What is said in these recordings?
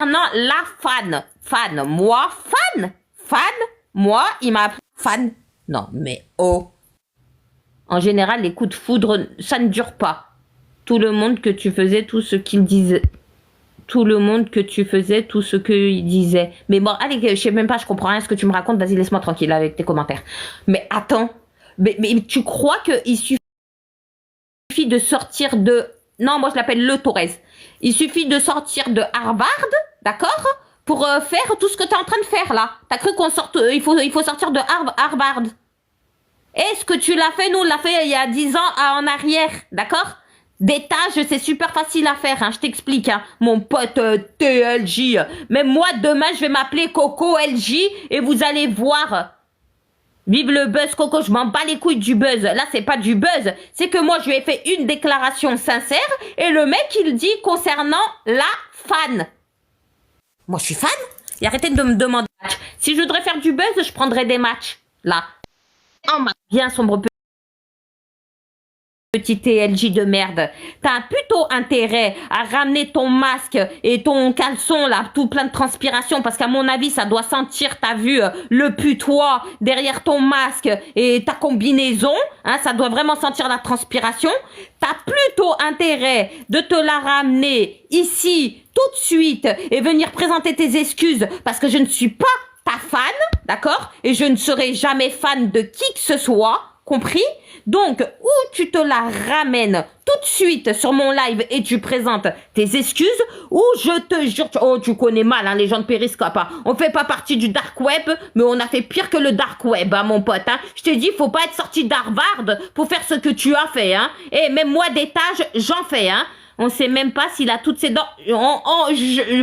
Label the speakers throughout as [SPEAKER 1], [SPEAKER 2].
[SPEAKER 1] Non, la fan, moi, il m'a appelé fan. Non, mais oh. En général, les coups de foudre, ça ne dure pas. Tout le monde que tu faisais, tout ce qu'il disait. Tout le monde que tu faisais, tout ce qu'il disait. Mais bon, allez, je sais même pas, je comprends rien à ce que tu me racontes. Vas-y, laisse-moi tranquille avec tes commentaires. Mais attends, mais tu crois qu'il suffit de sortir de... Non, moi je l'appelle le Torres. Il suffit de sortir de Harvard, d'accord, pour faire tout ce que tu es en train de faire là. T'as cru qu'on sorte... il faut sortir de Harvard. Est-ce que tu l'as fait? Nous, on l'a fait il y a 10 ans en arrière, d'accord? Des tâches, c'est super facile à faire, hein, je t'explique, hein, mon pote TLJ. Même moi, demain, je vais m'appeler Coco LJ et vous allez voir. Vive le buzz, Coco, je m'en bats les couilles du buzz. Là, c'est pas du buzz, c'est que moi, je lui ai fait une déclaration sincère et le mec, il dit concernant la fan. Moi, je suis fan et arrêtez de me demander. Si je voudrais faire du buzz, je prendrais des matchs, là. Oh, bien sombre petit TLJ de merde. T'as plutôt intérêt à ramener ton masque et ton caleçon là, tout plein de transpiration, parce qu'à mon avis, ça doit sentir, t'as vu, le putois derrière ton masque et ta combinaison, hein, ça doit vraiment sentir la transpiration. T'as plutôt intérêt de te la ramener ici tout de suite et venir présenter tes excuses, parce que je ne suis pas ta fan, d'accord? Et je ne serai jamais fan de qui que ce soit, compris? Donc, ou tu te la ramènes tout de suite sur mon live et tu présentes tes excuses, ou je te jure, oh, tu connais mal, hein, les gens de Periscope, hein. On fait pas partie du dark web, mais on a fait pire que le dark web, hein, mon pote, hein. Je t'ai dit, faut pas être sorti d'Harvard pour faire ce que tu as fait, hein. Et même moi, des tâches, j'en fais, hein. On sait même pas s'il a toutes ses dents.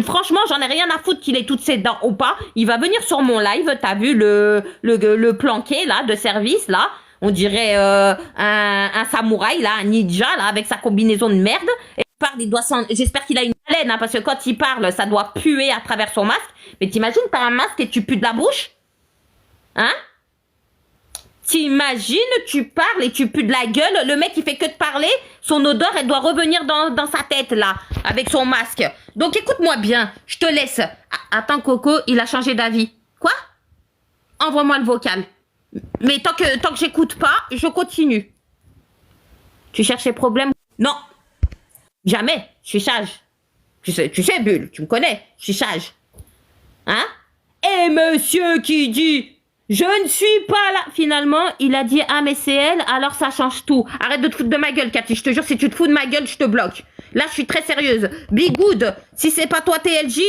[SPEAKER 1] Franchement, j'en ai rien à foutre qu'il ait toutes ses dents ou pas. Il va venir sur mon live, t'as vu le planqué, là, de service, là. On dirait un samouraï, là, un ninja, là, avec sa combinaison de merde. Et il parle, il doit j'espère qu'il a une haleine, hein, parce que quand il parle, ça doit puer à travers son masque. Mais t'imagines, t'as un masque et tu pues de la bouche? Hein? T'imagines, tu parles et tu pues de la gueule, le mec il fait que de parler, son odeur elle doit revenir dans sa tête là, avec son masque. Donc écoute-moi bien, je te laisse. Attends Coco, il a changé d'avis. Quoi? Envoie-moi le vocal. Mais tant que j'écoute pas, je continue. Tu cherches les problèmes? Non. Jamais, je suis sage. Tu sais Bulle, tu me connais, je suis sage. Hein? Et monsieur qui dit... Je ne suis pas là. Finalement, il a dit, ah, mais c'est elle, alors ça change tout. Arrête de te foutre de ma gueule, Cathy. Je te jure, si tu te fous de ma gueule, je te bloque. Là, je suis très sérieuse. Be good. Si c'est pas toi, TLJ.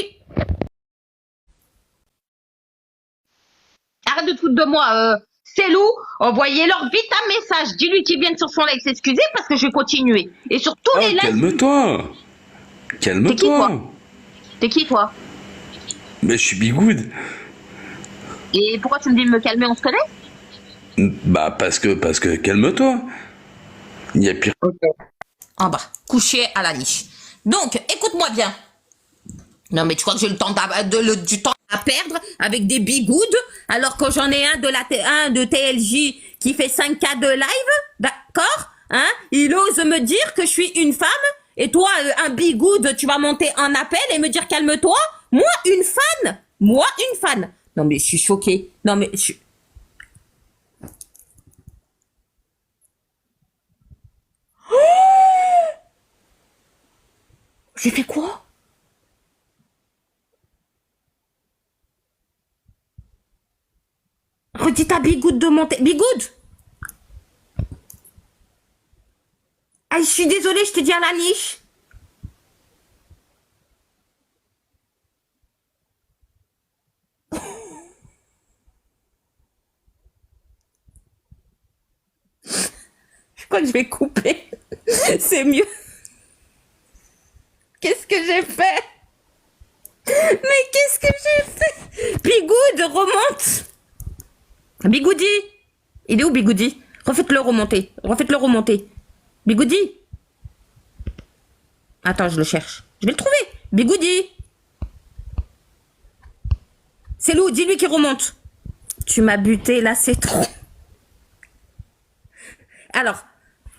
[SPEAKER 1] Arrête de te foutre de moi, Célou. Envoyez-leur vite un message. Dis-lui qu'il vienne sur son live s'excuser parce que je vais continuer. Et sur tous les lives.
[SPEAKER 2] Calme-toi. Calme-toi.
[SPEAKER 1] T'es qui, toi?
[SPEAKER 2] Mais je suis Bigoud.
[SPEAKER 1] Et pourquoi tu me dis de me calmer, on se connaît?
[SPEAKER 2] Bah parce que calme-toi. Il y a pire.
[SPEAKER 1] Okay. En bas, couché à la niche. Donc, écoute-moi bien. Non mais tu crois que j'ai le temps du temps à perdre avec des bigoudes alors que j'en ai un de TLJ qui fait 5K de live, d'accord? Hein? Il ose me dire que je suis une femme et toi, un bigoud, tu vas monter en appel et me dire calme-toi? Moi, une fan? Moi, une fan? Non mais je suis choquée. Non mais je suis... Oh, j'ai fait quoi? Redis ta Bigoud de monter. Bigoud! Ah, je suis désolée, je t'ai dit à la niche. Je crois que je vais couper. C'est mieux. Qu'est-ce que j'ai fait? Mais qu'est-ce que j'ai fait? Bigoud, remonte. Bigoudi. Il est où Bigoudi? Refaites-le remonter. Refaites-le remonter. Bigoudi. Attends, je le cherche. Je vais le trouver. Bigoudi. C'est Lou, dis-lui qu'il remonte. Tu m'as buté, là, c'est trop. Alors,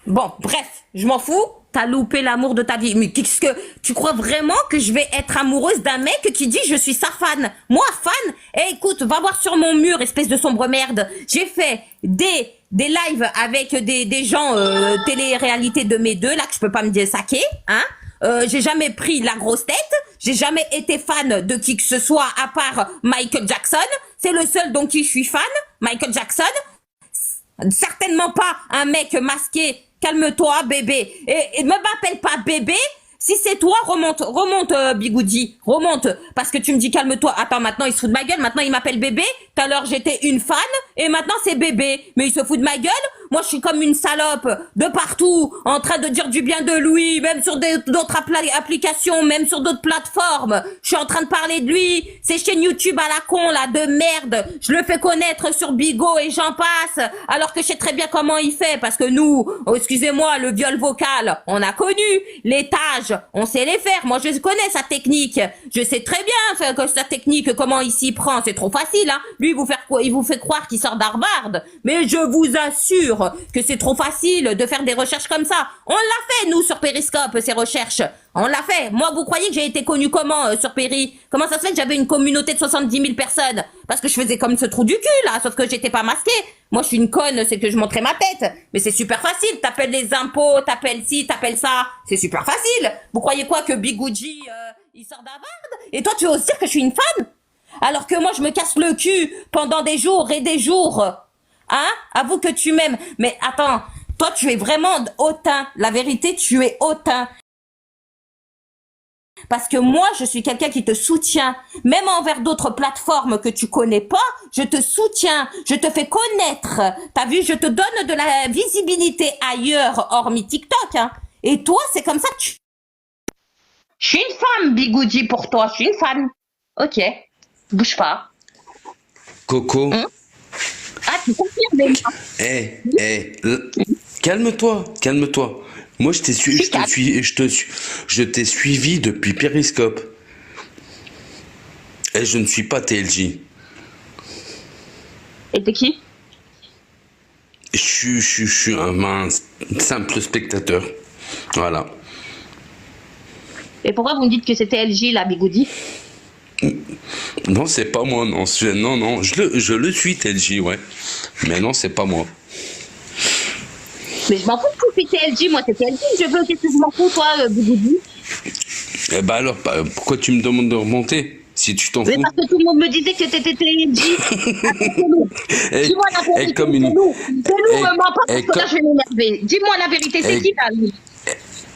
[SPEAKER 1] bon, bref, je m'en fous. T'as loupé l'amour de ta vie. Mais qu'est-ce que tu crois vraiment que je vais être amoureuse d'un mec qui dit je suis sa fan? Moi, fan? Eh, écoute, va voir sur mon mur, espèce de sombre merde. J'ai fait des lives avec des gens télé-réalité de mes deux là que je peux pas me dire saquer, hein. J'ai jamais pris la grosse tête, j'ai jamais été fan de qui que ce soit à part Michael Jackson. C'est le seul dont qui je suis fan, Michael Jackson. Certainement pas un mec masqué. Calme-toi, bébé. Et me m'appelle pas bébé. Si c'est toi, remonte, Bigoudi, remonte. Parce que tu me dis calme-toi. Attends, maintenant il se fout de ma gueule. Maintenant il m'appelle bébé. Tout à l'heure j'étais une fan et maintenant c'est bébé. Mais il se fout de ma gueule. Moi je suis comme une salope de partout, en train de dire du bien de lui, même sur d'autres applications, même sur d'autres plateformes. Je suis en train de parler de lui. Ces chaînes YouTube à la con là de merde. Je le fais connaître sur Bigo et j'en passe. Alors que je sais très bien comment il fait parce que nous, excusez-moi, le viol vocal, on a connu l'étage. On sait les faire. Moi, je connais sa technique. Je sais très bien que sa technique, comment il s'y prend. C'est trop facile, hein. Lui, il vous fait croire qu'il sort d'Harvard. Mais je vous assure que c'est trop facile de faire des recherches comme ça. On l'a fait, nous, sur Periscope, ces recherches. On l'a fait. Moi, vous croyez que j'ai été connue comment sur Péri? Comment ça se fait que j'avais une communauté de 70 000 personnes? Parce que je faisais comme ce trou du cul, là. Sauf que j'étais pas masquée. Moi, je suis une conne, c'est que je montrais ma tête. Mais c'est super facile. T'appelles les impôts, t'appelles ci, t'appelles ça. C'est super facile. Vous croyez quoi que Bigoudi, il sort d'Harvard? Et toi, tu oses dire que je suis une fan? Alors que moi, je me casse le cul pendant des jours et des jours. Hein? Avoue que tu m'aimes. Mais attends, toi, tu es vraiment hautain. La vérité, tu es hautain. Parce que moi, je suis quelqu'un qui te soutient. Même envers d'autres plateformes que tu connais pas, je te soutiens. Je te fais connaître. T'as vu, je te donne de la visibilité ailleurs, hormis TikTok, hein. Et toi, c'est comme ça que tu... Je suis une femme, Bigoudi, pour toi. Je suis une fan. Ok. Bouge pas.
[SPEAKER 2] Coco.
[SPEAKER 1] Hein? Ah, tu confirmes.
[SPEAKER 2] Calme-toi, calme-toi. Moi, je t'ai suivi depuis Periscope. Et je ne suis pas TLJ.
[SPEAKER 1] Et t'es qui?
[SPEAKER 2] Je suis un simple spectateur. Voilà.
[SPEAKER 1] Et pourquoi vous me dites que c'était LG, la Bigoudi?
[SPEAKER 2] Non, c'est pas moi, non. Non, je le suis, TLJ, ouais. Mais non, c'est pas moi.
[SPEAKER 1] Mais je m'en fous de tout, c'est TLJ, moi c'est TLJ, je veux, qu'est-ce que je m'en fous, toi, Bigoudi?
[SPEAKER 2] Eh ben alors, pourquoi tu me demandes de remonter si tu t'en fous?
[SPEAKER 1] Mais parce que tout le monde me disait que t'étais TLJ. Dis-moi la vérité, c'est nous. C'est nous, mens pas parce que là je vais m'énerver. Dis-moi la vérité, c'est qui, là, lui?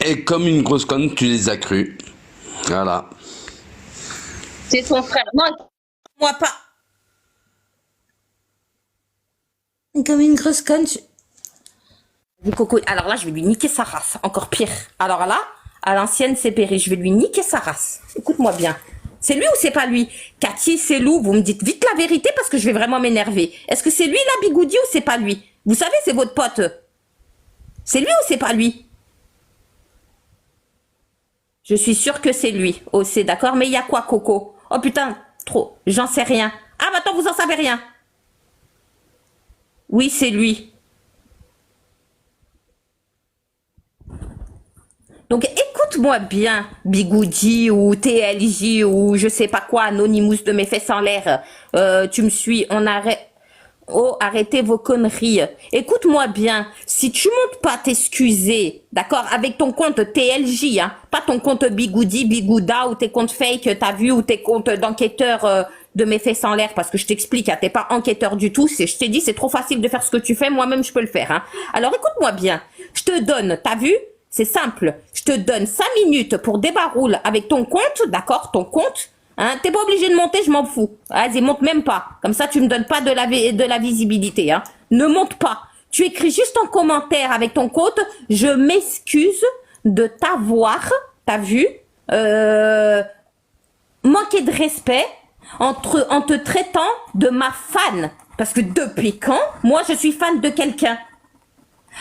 [SPEAKER 2] Et comme une grosse conne, tu les as crus. Voilà.
[SPEAKER 1] C'est son frère. Non, moi pas. Comme une grosse conne, Coco, alors là, je vais lui niquer sa race. Encore pire. Alors là, à l'ancienne, c'est Péri. Je vais lui niquer sa race. Écoute-moi bien. C'est lui ou c'est pas lui? Cathy, c'est Lou. Vous me dites vite la vérité parce que je vais vraiment m'énerver. Est-ce que c'est lui, la Bigoudi, ou c'est pas lui? Vous savez, c'est votre pote. C'est lui ou c'est pas lui? Je suis sûre que c'est lui. Oh, c'est d'accord. Mais il y a quoi, Coco? Oh putain, trop. J'en sais rien. Ah, bah attends, vous en savez rien. Oui, c'est lui. Donc écoute-moi bien, Bigoudi ou TLJ ou je sais pas quoi, Anonymous de mes fesses en l'air. Tu me suis, on arrête. Oh, arrêtez vos conneries. Écoute-moi bien, si tu montes pas t'excuser, d'accord, avec ton compte TLJ, hein, pas ton compte Bigoudi, Bigouda ou tes comptes fake, t'as vu, ou tes comptes d'enquêteur de mes fesses en l'air, parce que je t'explique, hein, t'es pas enquêteur du tout, je t'ai dit, c'est trop facile de faire ce que tu fais, moi-même je peux le faire. Hein. Alors écoute-moi bien, je te donne, t'as vu? C'est simple, je te donne 5 minutes pour débaroule avec ton compte, d'accord, ton compte. Hein, t'es pas obligé de monter, je m'en fous. Vas-y, monte même pas. Comme ça, tu me donnes pas de la visibilité. Hein. Ne monte pas. Tu écris juste en commentaire avec ton compte, je m'excuse de t'avoir, t'as vu, manqué de respect en te traitant de ma fan. Parce que depuis quand, moi, je suis fan de quelqu'un?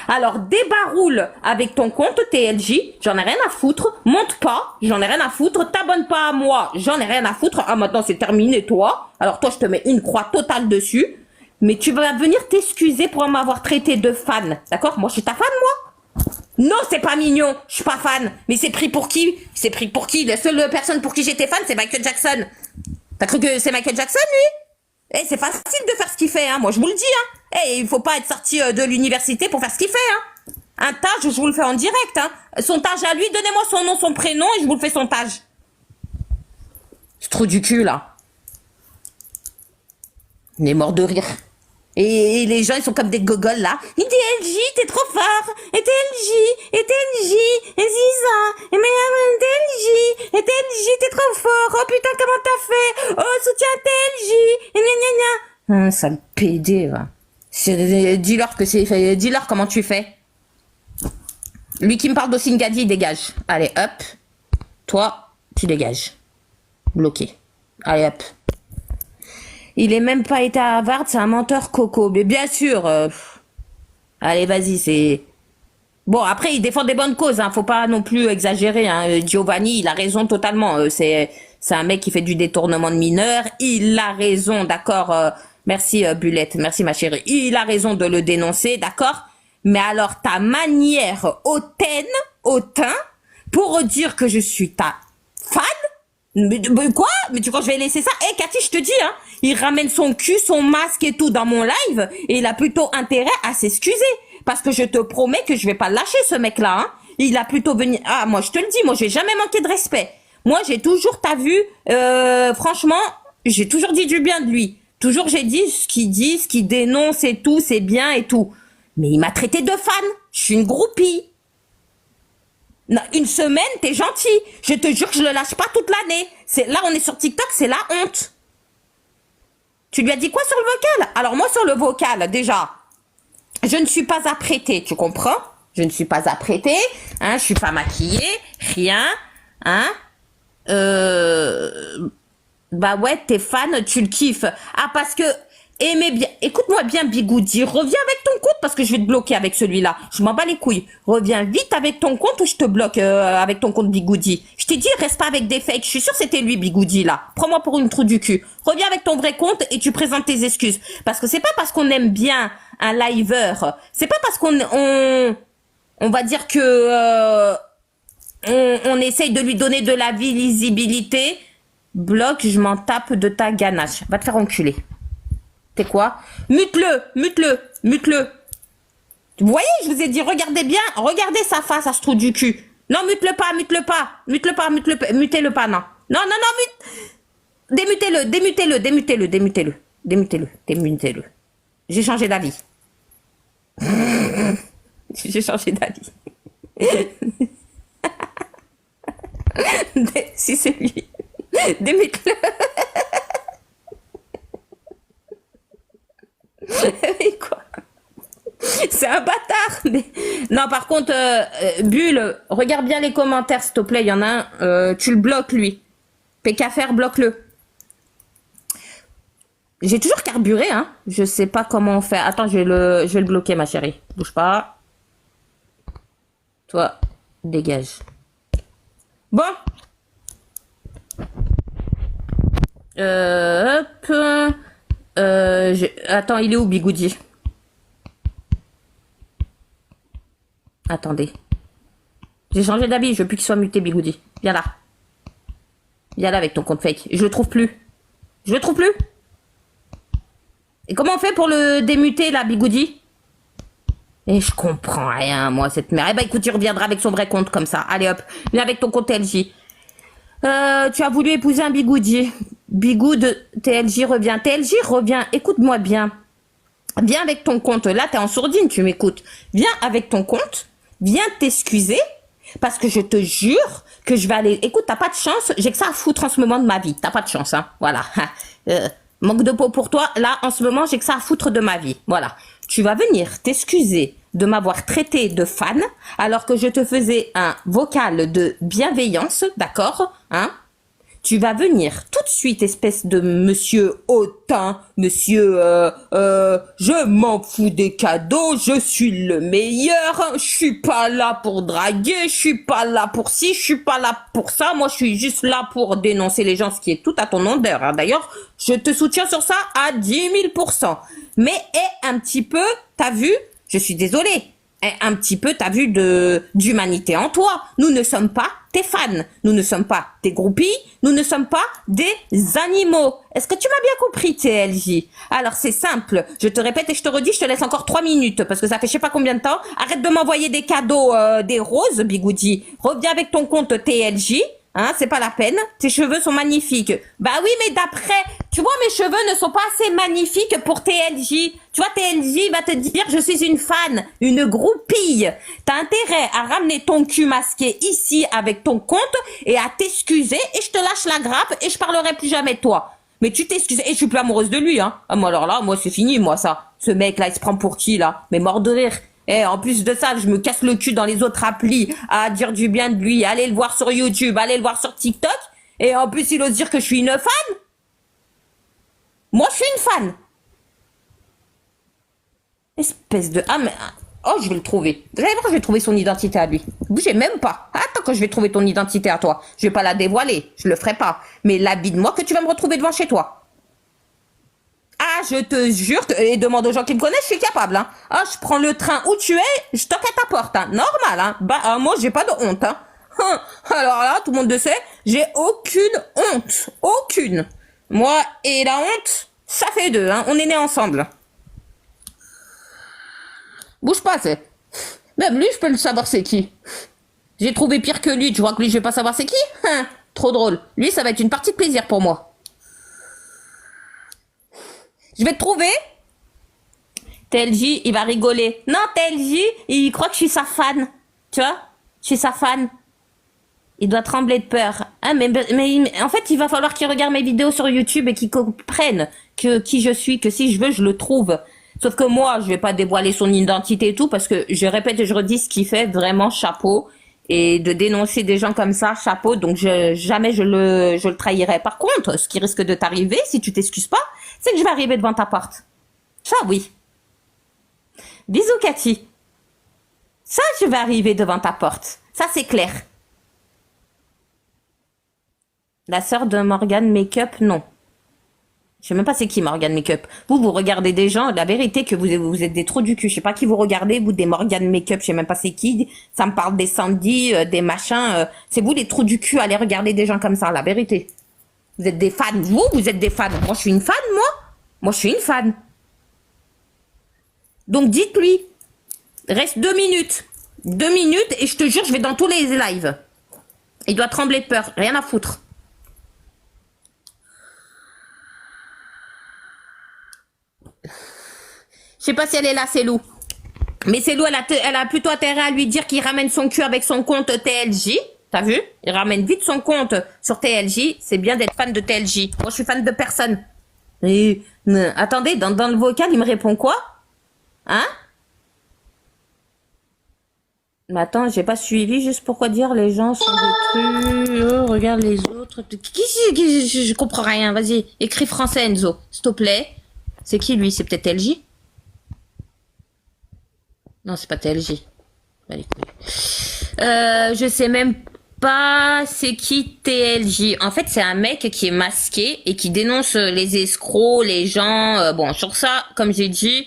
[SPEAKER 1] Alors, débaroule avec ton compte TLJ, j'en ai rien à foutre. Monte pas, j'en ai rien à foutre. T'abonnes pas à moi, j'en ai rien à foutre. Ah, maintenant c'est terminé, toi. Alors toi, je te mets une croix totale dessus. Mais tu vas venir t'excuser pour m'avoir traité de fan. D'accord? Moi, je suis ta fan, moi. Non, c'est pas mignon. Je suis pas fan. Mais c'est pris pour qui? C'est pris pour qui? La seule personne pour qui j'étais fan, c'est Michael Jackson. T'as cru que c'est Michael Jackson, lui? Eh, c'est facile de faire ce qu'il fait, hein. Moi, je vous le dis, hein. Eh, il faut pas être sorti de l'université pour faire ce qu'il fait, hein. Un tage, je vous le fais en direct, hein. Son tage à lui, donnez-moi son nom, son prénom, et je vous le fais son tage. C'est trop du cul, là. On est mort de rire. Et les gens, ils sont comme des gogoles, là. Et TLJ, t'es trop fort. Et TLJ, et Ziza. Et TLJ, t'es trop fort. Oh putain, comment t'as fait? Oh, soutien TLJ. Et gna gna gna. Sale PD, va. Dis-leur que c'est... Dis-leur comment tu fais. Lui qui me parle d'Osingadi, il dégage. Allez, hop. Toi, tu dégages. Bloqué. Allez, hop. Il est même pas été à Harvard, c'est un menteur coco. Mais bien sûr. Allez, vas-y, c'est... Bon, après, il défend des bonnes causes, hein. Faut pas non plus exagérer, hein. Giovanni, il a raison totalement. C'est un mec qui fait du détournement de mineurs. Il a raison, d'accord. Merci, Bulette. Merci, ma chérie. Il a raison de le dénoncer, d'accord. Mais alors, ta manière hautaine, pour dire que je suis ta fan? Mais quoi? Mais tu crois que je vais laisser ça? Eh, Cathy, je te dis, hein, il ramène son cul, son masque et tout dans mon live, et il a plutôt intérêt à s'excuser. Parce que je te promets que je vais pas le lâcher, ce mec-là, hein. Il a plutôt venu... Ah, moi, je te le dis, moi, j'ai jamais manqué de respect. Moi, j'ai toujours, t'as vu, franchement, j'ai toujours dit du bien de lui. Toujours, j'ai dit ce qu'il dénonce et tout, c'est bien et tout. Mais il m'a traité de fan. Je suis une groupie. Non, une semaine, t'es gentil. Je te jure que je le lâche pas toute l'année. Là, on est sur TikTok, c'est la honte. Tu lui as dit quoi sur le vocal? Alors moi, sur le vocal, déjà, je ne suis pas apprêtée, tu comprends? Je ne suis pas apprêtée, hein, je suis pas maquillée, rien, hein. Bah ouais, t'es fan, tu le kiffes. Ah, parce que... Aimez bien, écoute-moi bien, Bigoudi, reviens avec ton compte parce que je vais te bloquer avec celui-là. Je m'en bats les couilles. Reviens vite avec ton compte ou je te bloque avec ton compte Bigoudi. Je t'ai dit, reste pas avec des fakes. Je suis sûre que c'était lui, Bigoudi, là. Prends-moi pour une trou du cul. Reviens avec ton vrai compte et tu présentes tes excuses. Parce que c'est pas parce qu'on aime bien un liveur. C'est pas parce qu'on va dire que on essaye de lui donner de la visibilité. Bloque, je m'en tape de ta ganache. Va te faire enculer. T'es quoi? Mute-le. Vous voyez, je vous ai dit, regardez bien, regardez sa face à ce trou du cul. Non, mute-le pas, mutez-le pas, non. Non, démutez-le. J'ai changé d'avis. Si c'est lui, démute-le. Mais quoi? C'est un bâtard. Mais... Non, par contre, Bulle, regarde bien les commentaires, s'il te plaît. Il y en a un, tu le bloques, lui. PKFR, bloque-le. J'ai toujours carburé, hein. Je sais pas comment on fait. Attends, je vais le bloquer, ma chérie. Bouge pas. Toi, dégage. Bon. Hop. Attends, il est où, Bigoudi? Attendez. J'ai changé d'avis, je veux plus qu'il soit muté, Bigoudi. Viens là. Viens là avec ton compte fake. Je le trouve plus. Et comment on fait pour le démuter, là, Bigoudi? Et je comprends rien, moi, cette mère. Eh ben, écoute, tu reviendras avec son vrai compte, comme ça. Allez, hop. Viens avec ton compte TLJ. Tu as voulu épouser un Bigoudi. Bigoud, TLJ revient. TLJ revient. Écoute-moi bien. Viens avec ton compte. Là, t'es en sourdine, tu m'écoutes. Viens avec ton compte. Viens t'excuser. Parce que je te jure que je vais aller... Écoute, t'as pas de chance. J'ai que ça à foutre en ce moment de ma vie. T'as pas de chance, hein. Voilà. Manque de peau pour toi. Là, en ce moment, j'ai que ça à foutre de ma vie. Voilà. Tu vas venir t'excuser de m'avoir traité de fan alors que je te faisais un vocal de bienveillance, d'accord, hein? Tu vas venir tout de suite, espèce de monsieur hautain, monsieur, je m'en fous des cadeaux, je suis le meilleur, je suis pas là pour draguer, je suis pas là pour ci, je suis pas là pour ça, moi je suis juste là pour dénoncer les gens, ce qui est tout à ton honneur, hein. D'ailleurs, je te soutiens sur ça à 10 000 %. Mais un petit peu, t'as vu, je suis désolée, un petit peu, t'as vu, d'humanité en toi. Nous ne sommes pas tes fans. Nous ne sommes pas tes groupies. Nous ne sommes pas des animaux. Est-ce que tu m'as bien compris, TLJ? Alors, c'est simple. Je te répète et je te redis, je te laisse encore 3 minutes parce que ça fait je sais pas combien de temps. Arrête de m'envoyer des cadeaux, des roses, Bigoudi. Reviens avec ton compte TLJ. Hein, c'est pas la peine. Tes cheveux sont magnifiques. Bah oui, mais d'après, tu vois, mes cheveux ne sont pas assez magnifiques pour TLJ. Tu vois, TLJ va te dire, je suis une fan, une groupie. T'as intérêt à ramener ton cul masqué ici avec ton compte et à t'excuser et je te lâche la grappe et je parlerai plus jamais de toi. Mais tu t'excuses et je suis plus amoureuse de lui, hein. Ah, moi alors là, moi c'est fini, moi ça. Ce mec là, il se prend pour qui là? Mais mort de rire. Eh, en plus de ça, je me casse le cul dans les autres applis à dire du bien de lui, allez le voir sur YouTube, allez le voir sur TikTok. Et en plus, il ose dire que je suis une fan. Moi, je suis une fan. Espèce de... Ah, mais... Oh, je vais le trouver. Vous allez voir, je vais trouver son identité à lui. Bougez même pas. Attends que je vais trouver ton identité à toi. Je vais pas la dévoiler. Je le ferai pas. Mais l'habille-moi que tu vas me retrouver devant chez toi. Ah, je te jure, et demande aux gens qui me connaissent, je suis capable, hein. Ah, je prends le train où tu es, je toque à ta porte, hein. Normal, hein. Bah, moi, j'ai pas de honte, hein. Alors là, tout le monde le sait, j'ai aucune honte. Aucune. Moi et la honte, ça fait deux, hein. On est nés ensemble. Bouge pas, c'est. Même lui, je peux le savoir c'est qui. J'ai trouvé pire que lui, tu vois que lui, je vais pas savoir c'est qui? Trop drôle. Lui, ça va être une partie de plaisir pour moi. Je vais te trouver. TLJ, il va rigoler. Non, TLJ, il croit que je suis sa fan. Tu vois? Je suis sa fan. Il doit trembler de peur. Ah, mais en fait, il va falloir qu'il regarde mes vidéos sur YouTube et qu'il comprenne que qui je suis, que si je veux, je le trouve. Sauf que moi, je vais pas dévoiler son identité et tout parce que je répète et je redis ce qu'il fait, vraiment chapeau. Et de dénoncer des gens comme ça, chapeau. Donc jamais je le trahirai. Par contre, ce qui risque de t'arriver, si tu t'excuses pas, c'est que je vais arriver devant ta porte. Ça, oui. Bisous, Cathy. Ça, je vais arriver devant ta porte. Ça, c'est clair. La sœur de Morgan Makeup, non. Je sais même pas c'est qui Morgan Makeup. Vous regardez des gens, la vérité que vous êtes des trous du cul. Je sais pas qui vous regardez, vous des Morgan Makeup, je sais même pas c'est qui. Ça me parle des Sandy, des machins. C'est vous les trous du cul, allez regarder des gens comme ça, la vérité. Vous êtes des fans, vous êtes des fans. Moi, je suis une fan, moi. Moi, je suis une fan. Donc, dites-lui, reste 2 minutes. 2 minutes et je te jure, je vais dans tous les lives. Il doit trembler de peur, rien à foutre. Je sais pas si elle est là, Célou. Mais Célou, elle a plutôt intérêt à lui dire qu'il ramène son cul avec son compte TLJ. T'as vu? Il ramène vite son compte sur TLJ. C'est bien d'être fan de TLJ. Moi, je suis fan de personne. Et, attendez, dans le vocal, il me répond quoi? Hein? Mais attends, j'ai pas suivi. Juste pourquoi dire les gens sont des trucs. Oh, regarde les autres. Je comprends rien. Vas-y, écris français, Enzo. S'il te plaît. C'est qui, lui? C'est peut-être TLJ? Non, c'est pas TLJ. Allez, je sais même pas c'est qui TLJ. En fait, c'est un mec qui est masqué et qui dénonce les escrocs, les gens. Bon, sur ça, comme j'ai dit,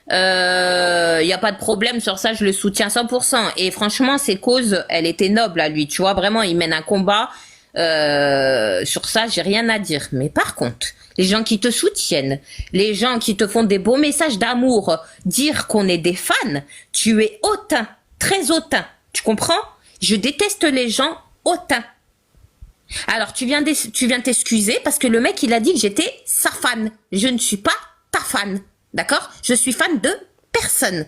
[SPEAKER 1] y a pas de problème sur ça, je le soutiens 100%. Et franchement, ses causes, elle était noble à lui. Tu vois, vraiment, il mène un combat. Sur ça, j'ai rien à dire. Mais par contre, les gens qui te soutiennent, les gens qui te font des beaux messages d'amour, dire qu'on est des fans, tu es hautain, très hautain. Tu comprends? Je déteste les gens hautains. Alors, tu viens t'excuser parce que le mec, il a dit que j'étais sa fan. Je ne suis pas ta fan. D'accord? Je suis fan de personne.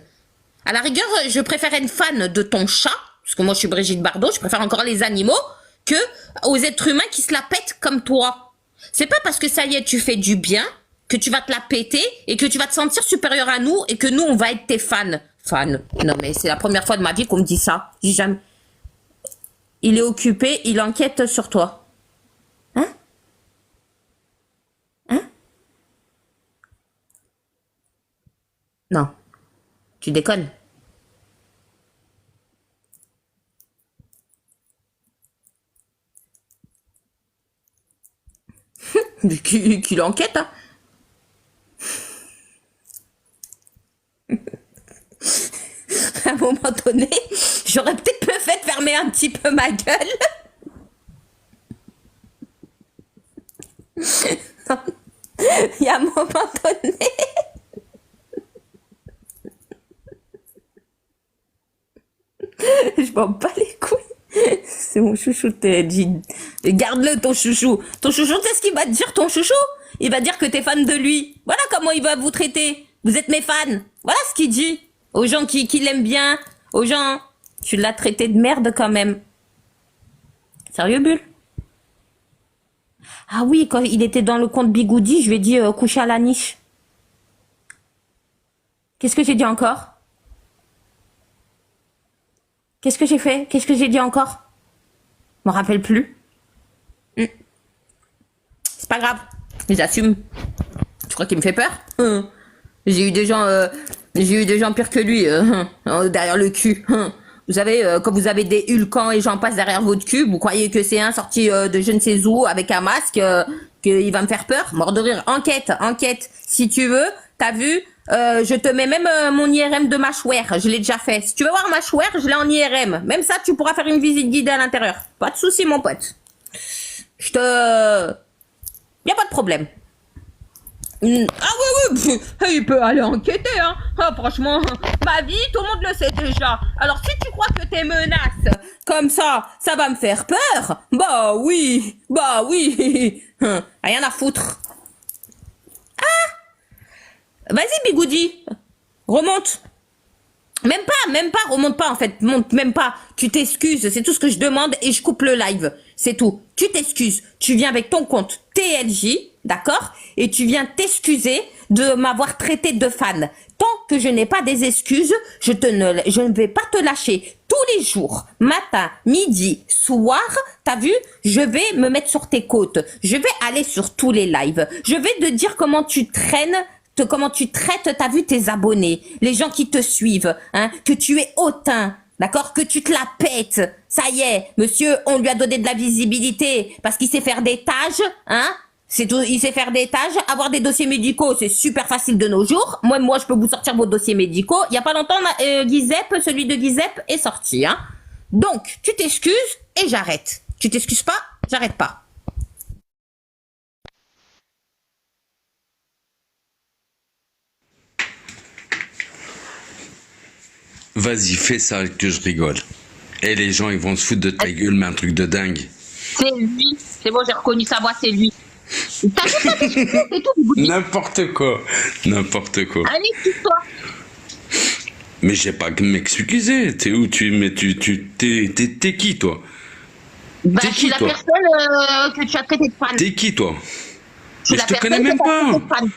[SPEAKER 1] À la rigueur, je préfère être fan de ton chat, parce que moi, je suis Brigitte Bardot, je préfère encore les animaux, que aux êtres humains qui se la pètent comme toi. C'est pas parce que ça y est, tu fais du bien, que tu vas te la péter et que tu vas te sentir supérieur à nous et que nous, on va être tes fans. Fans. Non, mais c'est la première fois de ma vie qu'on me dit ça. J'ai jamais... Il est occupé, il enquête sur toi. Hein? Hein? Non. Tu déconnes. Qu'il enquête, hein. À un moment donné, j'aurais peut-être fait fermer un petit peu ma gueule. Non. Il y a un moment donné. Je m'en bats les couilles. C'est mon chouchou, TLJ. Garde-le, ton chouchou. Ton chouchou, c'est ce qu'il va te dire, ton chouchou? Il va dire que t'es fan de lui. Voilà comment il va vous traiter. Vous êtes mes fans. Voilà ce qu'il dit. Aux gens qui l'aiment bien. Aux gens. Tu l'as traité de merde quand même. Sérieux, Bulle? Ah oui, quand il était dans le compte Bigoudi, je lui ai dit coucher à la niche. Qu'est-ce que j'ai dit encore? Qu'est-ce que j'ai fait? Qu'est-ce que j'ai dit encore? Je me rappelle plus. C'est pas grave. J'assume. Tu crois qu'il me fait peur? J'ai eu des gens pires que lui derrière le cul. Vous savez, quand vous avez des Hulkans et j'en passe derrière votre cul, vous croyez que c'est un sorti de je ne sais où avec un masque qu'il va me faire peur? Mort de rire. Enquête. Si tu veux, t'as vu, je te mets même mon IRM de mâchoire. Je l'ai déjà fait. Si tu veux voir mâchoire, je l'ai en IRM. Même ça, tu pourras faire une visite guidée à l'intérieur. Pas de souci, mon pote. Y a pas de problème. Ah oui, il peut aller enquêter, hein. Ah, franchement, ma vie, tout le monde le sait déjà. Alors si tu crois que tes menaces, comme ça va me faire peur, bah oui, rien à foutre. Ah, vas-y Bigoudi, remonte. Même pas, remonte pas en fait, monte même pas. Tu t'excuses, c'est tout ce que je demande et je coupe le live. C'est tout. Tu t'excuses, tu viens avec ton compte TLJ, d'accord? Et tu viens t'excuser de m'avoir traité de fan. Tant que je n'ai pas des excuses, je ne vais pas te lâcher. Tous les jours, matin, midi, soir, t'as vu? Je vais me mettre sur tes côtes. Je vais aller sur tous les lives. Je vais te dire comment tu traînes. Comment tu traites, t'as vu tes abonnés, les gens qui te suivent, hein, que tu es hautain, d'accord, que tu te la pètes. Ça y est, monsieur, on lui a donné de la visibilité parce qu'il sait faire des tâches, hein. C'est tout, il sait faire des tâches, avoir des dossiers médicaux, c'est super facile de nos jours. Moi, je peux vous sortir vos dossiers médicaux. Il y a pas longtemps, Guizep, celui de Guizep est sorti, hein. Donc, tu t'excuses et j'arrête. Tu t'excuses pas, j'arrête pas.
[SPEAKER 2] Vas-y, fais ça que je rigole. Et les gens, ils vont se foutre de ta gueule, mais un truc de dingue.
[SPEAKER 1] C'est lui. C'est bon, j'ai reconnu sa voix, c'est lui. T'as tout,
[SPEAKER 2] N'importe quoi.
[SPEAKER 1] Allez, excuse-toi.
[SPEAKER 2] Mais j'ai pas que m'excuser. T'es où? T'es qui, toi?
[SPEAKER 1] Bah,
[SPEAKER 2] T'es
[SPEAKER 1] je suis
[SPEAKER 2] qui,
[SPEAKER 1] la
[SPEAKER 2] toi?
[SPEAKER 1] personne que tu as traité de fan.
[SPEAKER 2] T'es qui, toi?
[SPEAKER 1] Je suis la
[SPEAKER 2] te connais
[SPEAKER 1] personne
[SPEAKER 2] même
[SPEAKER 1] que tu as
[SPEAKER 2] pas.
[SPEAKER 1] traité de fan.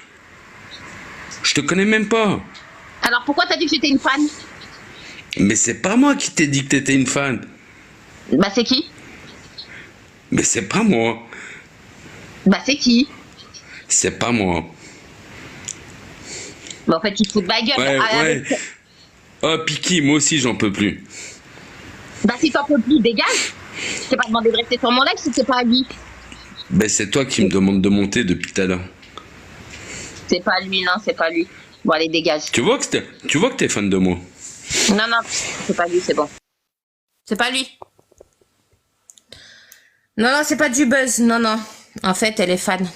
[SPEAKER 2] Je te connais même pas.
[SPEAKER 1] Alors pourquoi t'as dit que j'étais une fan?
[SPEAKER 2] Mais c'est pas moi qui t'ai dit que t'étais une fan.
[SPEAKER 1] Bah c'est qui?
[SPEAKER 2] Mais c'est pas moi.
[SPEAKER 1] Bah c'est qui?
[SPEAKER 2] C'est pas moi.
[SPEAKER 1] Bah en fait tu te fous de ma gueule.
[SPEAKER 2] Ouais. Oh, Piki, moi aussi j'en peux plus.
[SPEAKER 1] Bah si t'en peux plus, dégage. Je t'ai pas demandé de rester sur mon live si c'est pas à lui.
[SPEAKER 2] Ben c'est toi qui me demandes de monter depuis tout à l'heure.
[SPEAKER 1] C'est pas lui, non, c'est pas lui. Bon allez, dégage.
[SPEAKER 2] Tu vois que t'es fan de moi.
[SPEAKER 1] Non, c'est pas lui, c'est bon. C'est pas lui. Non, c'est pas du buzz, non. En fait, elle est fan.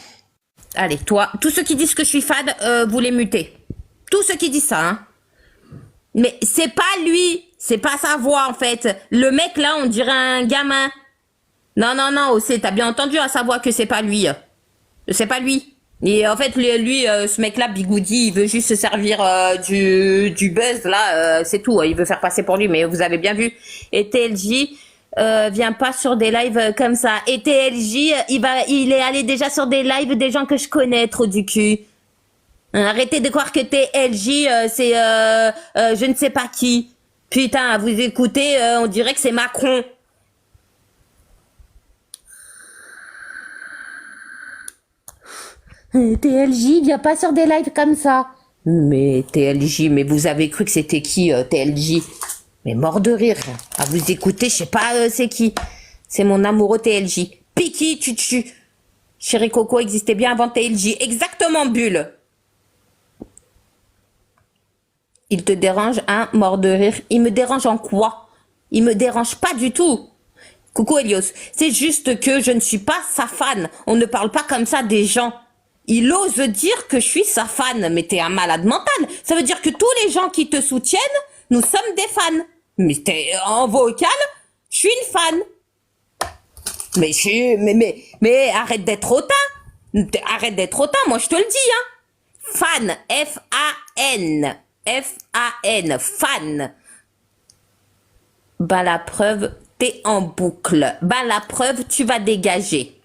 [SPEAKER 1] Allez, toi, tous ceux qui disent que je suis fan, vous les mutez. Tous ceux qui disent ça, hein. Mais c'est pas lui, c'est pas sa voix, en fait. Le mec, là, on dirait un gamin. Non, t'as bien entendu à sa voix que c'est pas lui. C'est pas lui. Et en fait, lui ce mec-là, Bigoudi, il veut juste se servir du buzz, là, c'est tout. Il veut faire passer pour lui, mais vous avez bien vu. Et TLJ vient pas sur des lives comme ça. Et TLJ, il est allé déjà sur des lives des gens que je connais, trop du cul. Arrêtez de croire que TLJ, c'est je ne sais pas qui. Putain, vous écoutez, on dirait que c'est Macron. TLJ, viens pas sur des lives comme ça. Mais TLJ, mais vous avez cru que c'était qui, TLJ? Mais mort de rire. À vous écouter, je sais pas c'est qui. C'est mon amoureux TLJ. Piki, tu. Chéri Coco existait bien avant TLJ. Exactement, Bulle. Il te dérange, hein, mort de rire. Il me dérange en quoi? Il me dérange pas du tout. Coucou Elios. C'est juste que je ne suis pas sa fan. On ne parle pas comme ça des gens. Il ose dire que je suis sa fan. Mais t'es un malade mental. Ça veut dire que tous les gens qui te soutiennent, nous sommes des fans. Mais t'es en vocal, je suis une fan. Mais arrête d'être hautain. Arrête d'être hautain, moi je te le dis, hein. Fan, F-A-N. F-A-N, fan. Bah la preuve, t'es en boucle. Bah la preuve, tu vas dégager.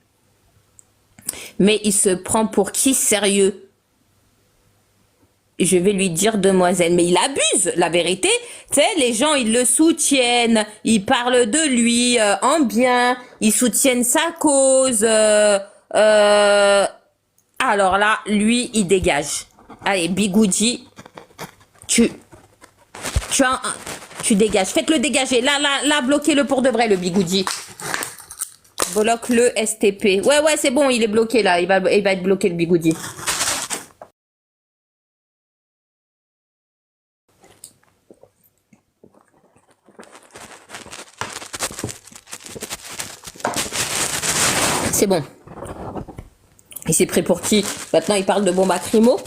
[SPEAKER 1] Mais il se prend pour qui, sérieux? Je vais lui dire, demoiselle, mais il abuse. La vérité, tu sais, les gens, ils le soutiennent. Ils parlent de lui en bien. Ils soutiennent sa cause. Alors là, lui, il dégage. Allez, Bigoudi, tu dégages. Faites-le dégager. Là, bloquez-le pour de vrai, le Bigoudi. Bloque-le STP. Ouais, c'est bon, il est bloqué là. Il va être bloqué, le Bigoudi. C'est bon. Il s'est pris pour qui? Maintenant, il parle de bombe lacrymo.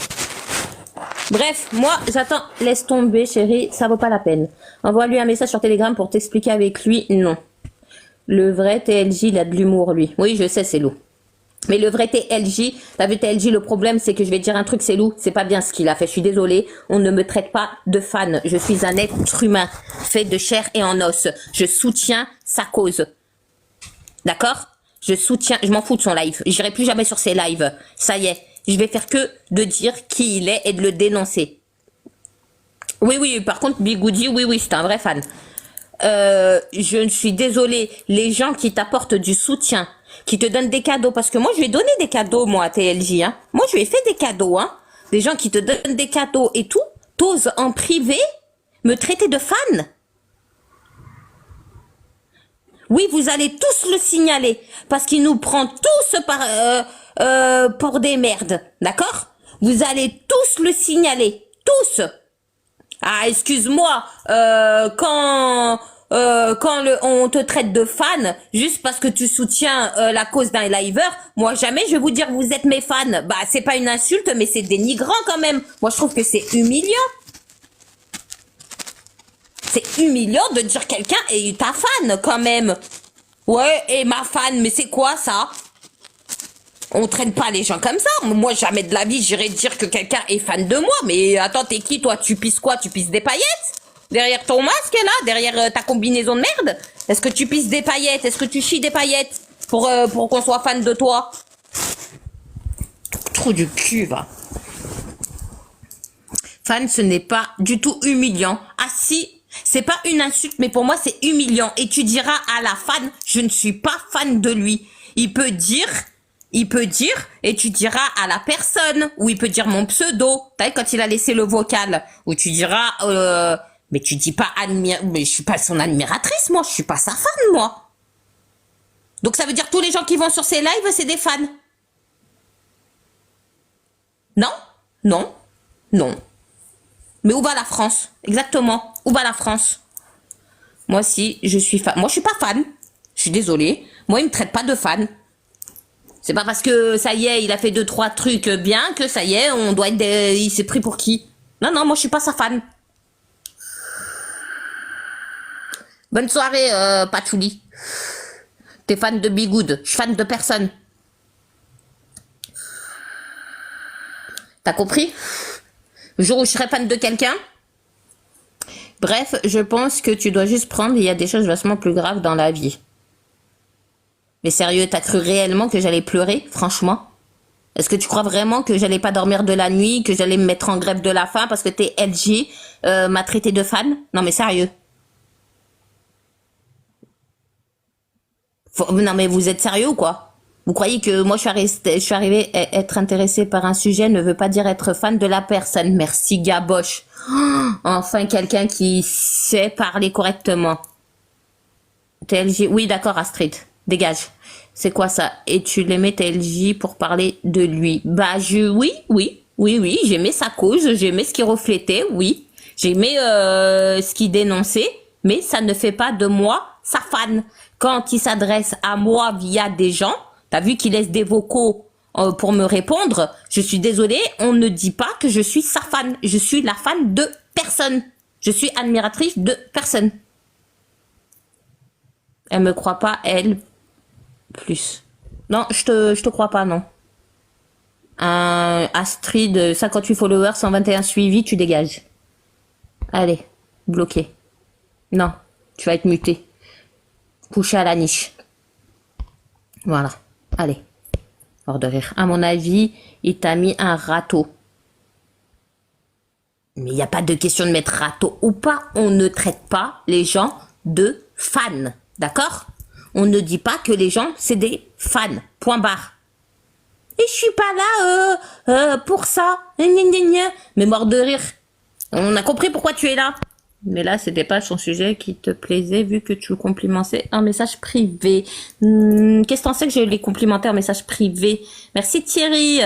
[SPEAKER 1] Bref, moi, j'attends. Laisse tomber, chérie, ça vaut pas la peine. Envoie-lui un message sur Telegram pour t'expliquer avec lui. Non. Le vrai TLJ, il a de l'humour, lui. Oui, je sais, c'est loup. Mais le vrai TLJ, t'as vu TLJ, le problème, c'est que je vais te dire un truc, c'est loup. C'est pas bien ce qu'il a fait. Je suis désolée. On ne me traite pas de fan. Je suis un être humain, fait de chair et en os. Je soutiens sa cause. D'accord? Je soutiens, je m'en fous de son live. J'irai plus jamais sur ses lives. Ça y est. Je vais faire que de dire qui il est et de le dénoncer. Oui, par contre, Bigoudi, oui, c'est un vrai fan. Je ne suis désolée. Les gens qui t'apportent du soutien, qui te donnent des cadeaux, parce que moi, je lui ai donné des cadeaux, moi, à TLJ, hein. Moi, je lui ai fait des cadeaux, hein. Des gens qui te donnent des cadeaux et tout, t'oses en privé me traiter de fan. Oui, vous allez tous le signaler, parce qu'il nous prend tous pour des merdes, d'accord? Vous allez tous le signaler, tous. Ah, excuse-moi, quand on te traite de fan, juste parce que tu soutiens la cause d'un liver, moi jamais je vais vous dire vous êtes mes fans. Bah, c'est pas une insulte, mais c'est dénigrant quand même. Moi, je trouve que c'est humiliant. C'est humiliant de dire quelqu'un est ta fan quand même. Ouais, et ma fan, mais c'est quoi ça? On traîne pas les gens comme ça. Moi, jamais de la vie, j'irais dire que quelqu'un est fan de moi. Mais attends, t'es qui toi? Tu pisses quoi? Tu pisses des paillettes? Derrière ton masque là? Derrière ta combinaison de merde? Est-ce que tu pisses des paillettes? Est-ce que tu chies des paillettes? Pour qu'on soit fan de toi? Trou du cul, va. Fan, ce n'est pas du tout humiliant. Ah si, c'est pas une insulte, mais pour moi, c'est humiliant. Et tu diras à la fan, je ne suis pas fan de lui. Il peut dire, et tu diras à la personne, ou il peut dire mon pseudo. T'as vu, quand il a laissé le vocal, où tu diras, mais tu dis pas mais je suis pas son admiratrice, moi, je suis pas sa fan, moi. Donc ça veut dire que tous les gens qui vont sur ses lives, c'est des fans. Non. Mais où va la France? Exactement. Où va la France? Moi, si, je suis fan. Moi, je suis pas fan. Je suis désolée. Moi, il me traite pas de fan. C'est pas parce que, ça y est, il a fait 2-3 trucs bien que ça y est, on doit être il s'est pris pour qui? Non, moi, je suis pas sa fan. Bonne soirée, Patchouli. T'es fan de Bigoud. Je suis fan de personne. T'as compris? Le jour où je serai fan de quelqu'un. Bref, je pense que tu dois juste prendre, il y a des choses vachement plus graves dans la vie. Mais sérieux, t'as cru réellement que j'allais pleurer, franchement? Est-ce que tu crois vraiment que j'allais pas dormir de la nuit, que j'allais me mettre en grève de la faim parce que t'es LG m'a traité de fan? Non mais sérieux. Non mais vous êtes sérieux ou quoi? Vous croyez que moi je suis arrivée à être intéressée par un sujet ne veut pas dire être fan de la personne? Merci Gaboche. Oh, enfin quelqu'un qui sait parler correctement. TLJ, oui d'accord Astrid, dégage. C'est quoi ça? Et tu l'aimais TLJ pour parler de lui? Bah oui, j'aimais sa cause, j'aimais ce qu'il reflétait, oui. J'ai aimé ce qu'il dénonçait, mais ça ne fait pas de moi sa fan. Quand il s'adresse à moi via des gens, t'as vu qu'il laisse des vocaux pour me répondre, je suis désolée, on ne dit pas que je suis sa fan. Je suis la fan de personne. Je suis admiratrice de personne. Elle me croit pas, elle, plus. Non, je te crois pas, non. Astrid, 58 followers, 121 suivis, tu dégages. Allez, bloqué. Non, tu vas être muté. Couché à la niche. Voilà. Allez. Hors de rire. À mon avis, il t'a mis un râteau. Mais il n'y a pas de question de mettre râteau ou pas. On ne traite pas les gens de fans. D'accord? On ne dit pas que les gens, c'est des fans. Point barre. Et je suis pas là pour ça. Gna, gna, gna. Mais mort de rire. On a compris pourquoi tu es là. Mais là, c'était pas son sujet qui te plaisait vu que tu complimentais un message privé. Qu'est-ce que t'en sais que je l'ai complimenté en message privé? Merci Thierry.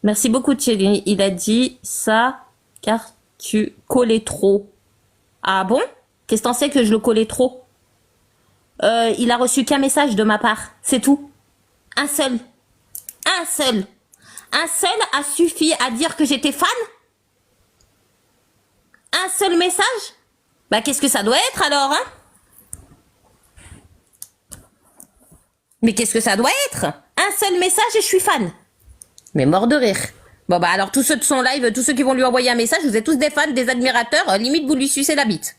[SPEAKER 1] Merci beaucoup Thierry. Il a dit ça car tu collais trop. Ah bon? Qu'est-ce que t'en sais que je le collais trop? Il a reçu qu'un message de ma part. C'est tout. Un seul. Un seul. Un seul a suffi à dire que j'étais fan? Un seul message? Bah qu'est-ce que ça doit être alors, hein? Mais qu'est-ce que ça doit être? Un seul message et je suis fan. Mais mort de rire. Bon bah alors tous ceux de son live, tous ceux qui vont lui envoyer un message, vous êtes tous des fans, des admirateurs, limite vous lui sucez la bite.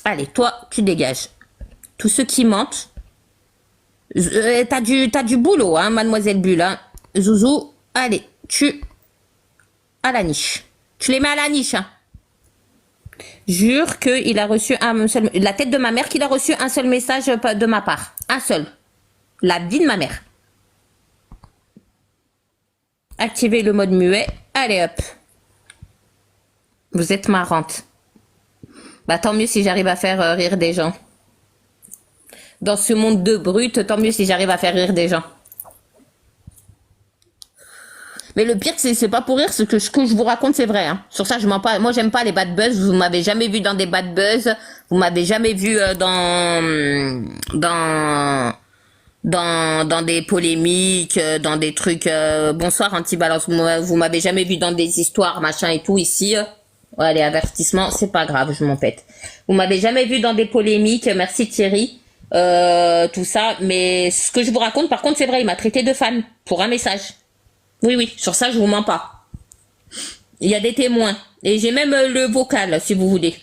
[SPEAKER 1] Allez, toi, tu dégages. Tous ceux qui mentent, t'as du boulot, hein, mademoiselle Bulle, hein. Zouzou, allez, tu à la niche. Tu les mets à la niche, hein. Jure qu'il a reçu un seul, la tête de ma mère, qu'il a reçu un seul message de ma part. Un seul. La vie de ma mère. Activez le mode muet. Allez hop. Vous êtes marrante. Bah tant mieux si j'arrive à faire rire des gens. Dans ce monde de brutes, tant mieux si j'arrive à faire rire des gens. Mais le pire, c'est pas pour rire, ce que je vous raconte, c'est vrai. Hein. Sur ça, je mens pas. Moi, j'aime pas les bad buzz. Vous m'avez jamais vu dans des bad buzz. Vous m'avez jamais vu dans des polémiques, dans des trucs. Bonsoir, anti-balance. Vous m'avez jamais vu dans des histoires, machin et tout ici. Allez, avertissement, c'est pas grave, je m'en pète. Vous m'avez jamais vu dans des polémiques. Merci Thierry. Tout ça. Mais ce que je vous raconte, par contre, c'est vrai. Il m'a traité de fan pour un message. Oui, oui, sur ça, je vous mens pas. Il y a des témoins. Et j'ai même le vocal, si vous voulez.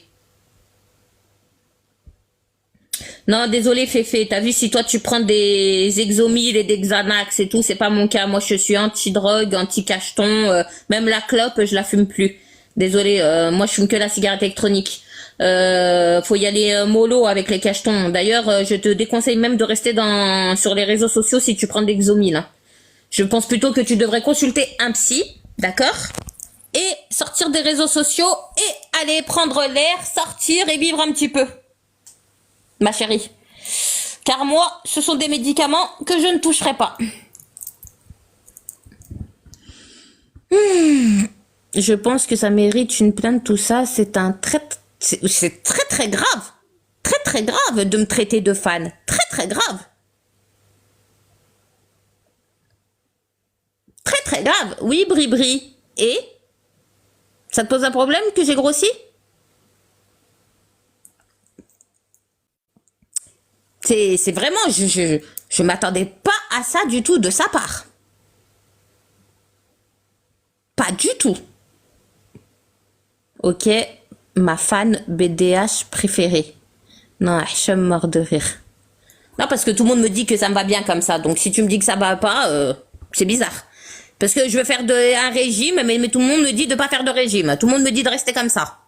[SPEAKER 1] Non, désolé, Féfé. T'as vu, si toi, tu prends des Exomil et des Xanax et tout, c'est pas mon cas. Moi, je suis anti-drogue, anti-cacheton. Même la clope, je la fume plus. Désolé, moi, je fume que la cigarette électronique. Faut y aller mollo avec les cachetons. D'ailleurs, je te déconseille même de rester sur les réseaux sociaux si tu prends des Exomil. Hein. Je pense plutôt que tu devrais consulter un psy, d'accord? Et sortir des réseaux sociaux et aller prendre l'air, sortir et vivre un petit peu. Ma chérie. Car moi, ce sont des médicaments que je ne toucherai pas. Je pense que ça mérite une plainte, tout ça. C'est très très grave. Très très grave de me traiter de fan. Très très grave. Très très grave. Oui, Bri-Bri. Et ça te pose un problème que j'ai grossi? C'est vraiment, je m'attendais pas à ça du tout de sa part. Pas du tout. Ok, ma fan BDH préférée. Non, je me mort de rire. Non, parce que tout le monde me dit que ça me va bien comme ça. Donc si tu me dis que ça va pas, c'est bizarre. Parce que je veux faire un régime, mais tout le monde me dit de pas faire de régime. Tout le monde me dit de rester comme ça.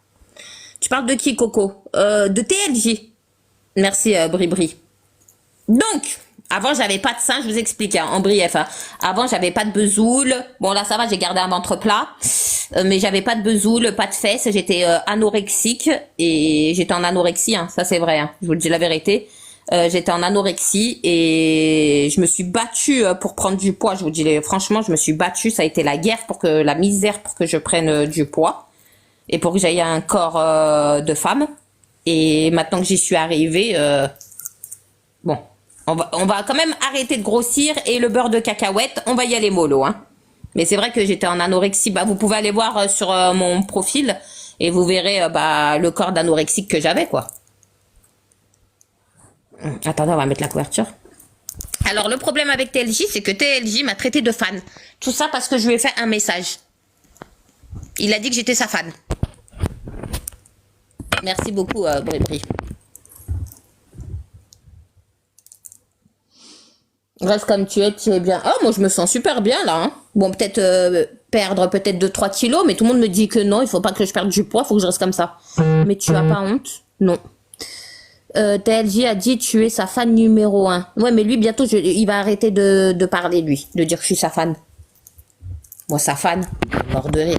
[SPEAKER 1] Tu parles de qui, Coco? De TLJ. Merci, Bri-Bri. Donc, avant, j'avais pas de sein, je vous explique, hein, en brief. Hein. Avant, j'avais pas de besoule. Bon, là, ça va, j'ai gardé un ventre plat. Mais j'avais pas de besoule, pas de fesses. J'étais anorexique. Et j'étais en anorexie, hein, ça c'est vrai. Hein, je vous le dis la vérité. J'étais en anorexie et je me suis battue pour prendre du poids. Je vous dis franchement, je me suis battue. Ça a été la guerre pour que la misère pour que je prenne du poids et pour que j'aille un corps de femme. Et maintenant que j'y suis arrivée, bon, on va quand même arrêter de grossir et le beurre de cacahuète, on va y aller mollo, hein. Mais c'est vrai que j'étais en anorexie. Bah, vous pouvez aller voir sur mon profil et vous verrez bah, le corps d'anorexique que j'avais, quoi. Attendez, on va mettre la couverture. Alors, le problème avec TLJ, c'est que TLJ m'a traité de fan. Tout ça parce que je lui ai fait un message. Il a dit que j'étais sa fan. Merci beaucoup, Brébri. Reste comme tu es bien. Oh, moi, je me sens super bien, là. Hein. Bon, peut-être perdre peut-être 2-3 kilos, mais tout le monde me dit que non, il faut pas que je perde du poids, il faut que je reste comme ça. Mais tu as pas honte? Non. TLJ a dit tu es sa fan numéro 1. Ouais, mais lui, bientôt, il va arrêter de parler, lui, de dire que je suis sa fan. Moi, sa fan, mort de rire.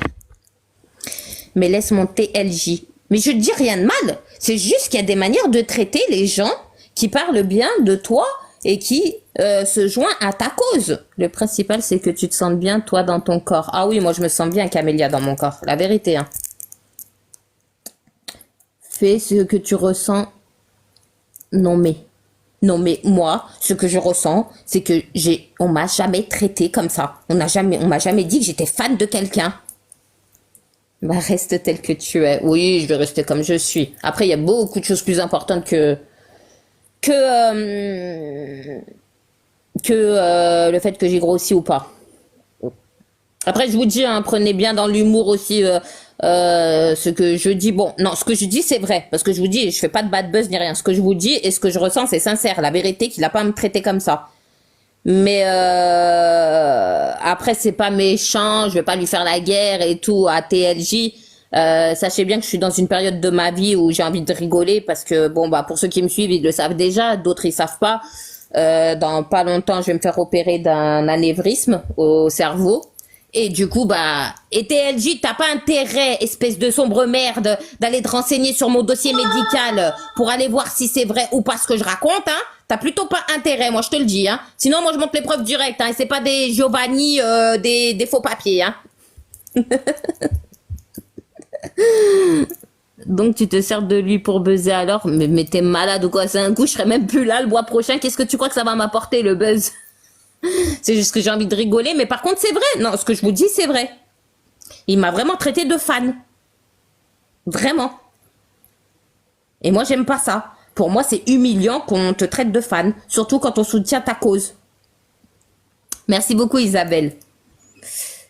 [SPEAKER 1] Mais laisse mon TLJ. Mais je dis rien de mal. C'est juste qu'il y a des manières de traiter les gens qui parlent bien de toi et qui se joignent à ta cause. Le principal, c'est que tu te sentes bien, toi, dans ton corps. Ah oui, moi, je me sens bien, Camélia, dans mon corps. La vérité, hein. Fais ce que tu ressens. Non, mais moi, ce que je ressens, c'est que on m'a jamais traité comme ça. On m'a jamais dit que j'étais fan de quelqu'un. Bah, reste tel que tu es. Oui, je vais rester comme je suis. Après, il y a beaucoup de choses plus importantes que le fait que j'ai grossi ou pas. Après, je vous dis, hein, prenez bien dans l'humour aussi ce que je dis. Bon, non, ce que je dis, c'est vrai. Parce que je vous dis, je fais pas de bad buzz ni rien. Ce que je vous dis et ce que je ressens, c'est sincère. La vérité, qu'il a pas à me traiter comme ça. Mais après, c'est pas méchant. Je vais pas lui faire la guerre et tout à TLJ. Sachez bien que je suis dans une période de ma vie où j'ai envie de rigoler parce que, bon, bah, pour ceux qui me suivent, ils le savent déjà. D'autres, ils savent pas. Dans pas longtemps, je vais me faire opérer d'un anévrisme au cerveau. Et du coup, bah, et TLJ, t'as pas intérêt, espèce de sombre merde, d'aller te renseigner sur mon dossier médical pour aller voir si c'est vrai ou pas ce que je raconte, hein. T'as plutôt pas intérêt, moi je te le dis, hein. Sinon, moi je monte les preuves directes, hein. Et c'est pas des Giovanni, des faux papiers, hein. Donc tu te sers de lui pour buzzer alors? Mais t'es malade ou quoi? C'est un coup, je serai même plus là le mois prochain. Qu'est-ce que tu crois que ça va m'apporter, le buzz? C'est juste que j'ai envie de rigoler, mais par contre, c'est vrai. Non, ce que je vous dis, c'est vrai. Il m'a vraiment traité de fan. Vraiment. Et moi, j'aime pas ça. Pour moi, c'est humiliant qu'on te traite de fan. Surtout quand on soutient ta cause. Merci beaucoup, Isabelle.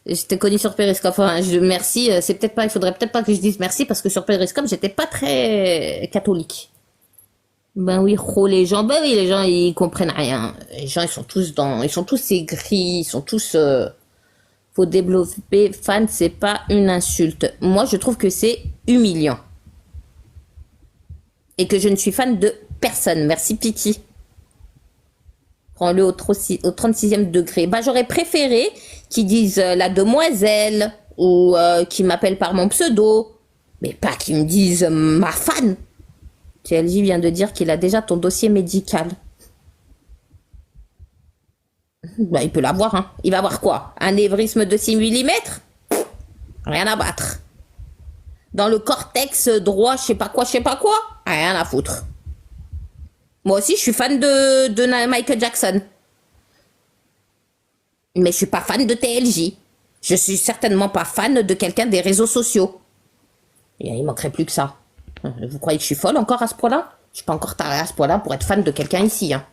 [SPEAKER 1] Je t'ai connu sur Periscope. Enfin, merci. C'est peut-être pas, il faudrait peut-être pas que je dise merci parce que sur Periscope, j'étais pas très catholique. Ben oui, les gens, ben oui, les gens, ils comprennent rien. Les gens, ils sont tous aigris, ils sont tous, faut développer. Fan, c'est pas une insulte. Moi, je trouve que c'est humiliant. Et que je ne suis fan de personne. Merci, Piki. Prends-le au 36e degré. Bah, j'aurais préféré qu'ils disent la demoiselle ou qu'ils m'appellent par mon pseudo. Mais pas qu'ils me disent ma fan. TLJ vient de dire qu'il a déjà ton dossier médical. Bah, il peut l'avoir, hein. Il va avoir quoi? Un anévrisme de 6 mm? Rien à battre. Dans le cortex droit, je sais pas quoi. Rien à foutre. Moi aussi, je suis fan de Michael Jackson. Mais je suis pas fan de TLJ. Je suis certainement pas fan de quelqu'un des réseaux sociaux. Et il manquerait plus que ça. Vous croyez que je suis folle encore à ce point-là? Je suis pas encore tarée à ce point-là pour être fan de quelqu'un ici. Hein.